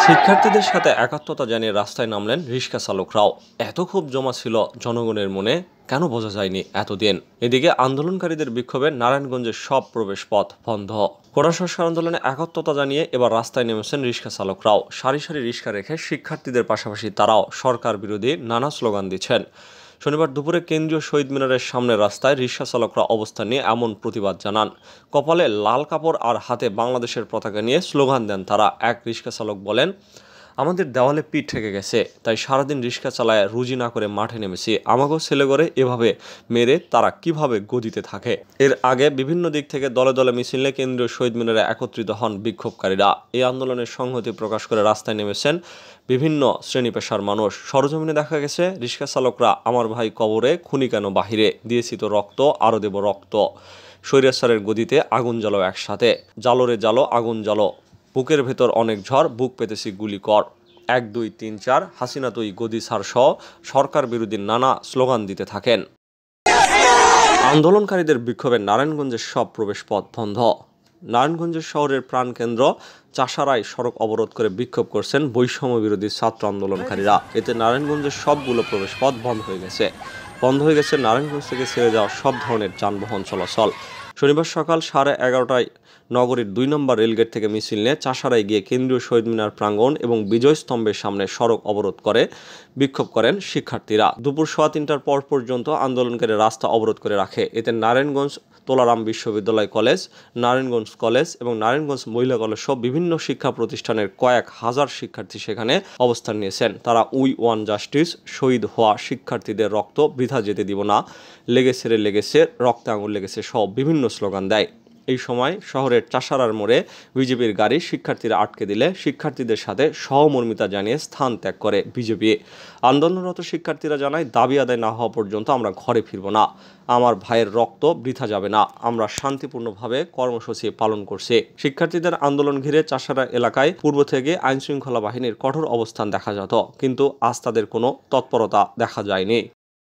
শিক্ষার্থীদের সাথে একাত্মতা জানিয়ে রাস্তায় নামলেন রিক্সা চালকরাও। এত ক্ষোভ জমা ছিল জনগণের মনে, কেন বোঝা যায়নি এতদিন। এদিকে আন্দোলনকারীদের বিক্ষোভে নারায়ণগঞ্জের সব প্রবেশ পথ বন্ধ। কোটা সংস্কার আন্দোলনে একাত্মতা জানিয়ে এবার রাস্তায় নেমেছেন রিক্সা চালকরাও। সারি সারি রিক্সা রেখে শিক্ষার্থীদের পাশাপাশি তারাও সরকার বিরোধী নানা স্লোগান দিচ্ছেন। শনিবার দুপুরে কেন্দ্রীয় শহীদ মিনারের সামনে রাস্তায় রিক্সা চালকরা অবস্থান নিয়ে এমন প্রতিবাদ জানান। কপালে লাল কাপড় আর হাতে বাংলাদেশের পতাকা নিয়ে স্লোগান দেন তারা। এক রিক্সা চালক বলেন, আমাদের দেওয়ালে পিঠ ঠেকে গেছে, তাই সারাদিন রিক্সা চালায় রুজি না করে মাঠে নেমেছি। আমাকেও ছেলে করে এভাবে মেরে তারা কিভাবে গদিতে থাকে। এর আগে বিভিন্ন দিক থেকে দলে দলে মিছিল নিয়ে কেন্দ্রীয় শহীদ মিনারে একত্রিত হন বিক্ষোভকারীরা। এই আন্দোলনের সংহতি প্রকাশ করে রাস্তায় নেমেছেন বিভিন্ন শ্রেণী পেশার মানুষ। সরজমিনে দেখা গেছে রিক্সা চালকরা আমার ভাই কবরে, খুনি কেন বাহিরে, দিয়েছি তো রক্ত, আরও দেব রক্ত, স্বৈরাচারের গদিতে আগুন জ্বালো একসাথে, জালো রে জালো আগুন জ্বালো, বুকের ভেতর অনেক ঝড়, বুক পেতেছি গুলি কর, 1 2 3 4, হাসিনা তুই গদি ছাড় সহ সরকার বিরোধী নানা স্লোগান দিতে থাকেন। আন্দোলনকারীদের বিক্ষোভে নারায়ণগঞ্জের সব প্রবেশ পথ বন্ধ। নারায়ণগঞ্জের শহরের প্রাণকেন্দ্র চাষারায় সড়ক অবরোধ করে বিক্ষোভ করছেন বৈষম্য বিরোধী ছাত্র আন্দোলনকারীরা। এতে নারায়ণগঞ্জের সবগুলো প্রবেশ পথ বন্ধ হয়ে গেছে। নারায়ণগঞ্জ থেকে ছেড়ে যাওয়া সব ধরনের যানবাহন চলাচল। শনিবার সকাল 11:30টায় নগরীর 2 নম্বর রেলগেট থেকে মিছিল নিয়ে চাষারায় গিয়ে কেন্দ্রীয় শহীদ মিনার প্রাঙ্গণ এবং বিজয় স্তম্ভের সামনে সড়ক অবরোধ করে বিক্ষোভ করেন শিক্ষার্থীরা। দুপুর 3:15টার পর পর্যন্ত আন্দোলনকারী রাস্তা অবরোধ করে রাখে। এতে নারায়ণগঞ্জ তোলারাম বিশ্ববিদ্যালয় কলেজ, নারায়ণগঞ্জ কলেজ এবং নারায়ণগঞ্জ মহিলা কলেজ সহ বিভিন্ন শিক্ষা প্রতিষ্ঠানের কয়েক হাজার শিক্ষার্থী সেখানে অবস্থান নিয়েছেন। তারা উই ওয়ান জাস্টিস, শহীদ হওয়া শিক্ষার্থীদের রক্ত বৃথা যেতে দিব না, লেগেছে রে লেগেছে, রক্তে আঙুল লেগেছে সহ বিভিন্ন স্লোগান দেয়। এই সময় শহরের চাষারার মোড়ে বিজেপির গাড়ি শিক্ষার্থীরা আটকে দিলে শিক্ষার্থীদের সাথে সহমর্মিতা জানিয়ে স্থান ত্যাগ করে বিজেপি। আন্দোলনরত শিক্ষার্থীরা জানায়, দাবি আদায় না হওয়া পর্যন্ত আমরা ঘরে ফিরব না, আমার ভাইয়ের রক্ত বৃথা যাবে না, আমরা শান্তিপূর্ণভাবে কর্মসূচি পালন করছি। শিক্ষার্থীদের আন্দোলন ঘিরে চাষারা এলাকায় পূর্ব থেকে আইনশৃঙ্খলা বাহিনীর কঠোর অবস্থান দেখা যেত, কিন্তু আজ তাদের কোনো তৎপরতা দেখা যায়নি।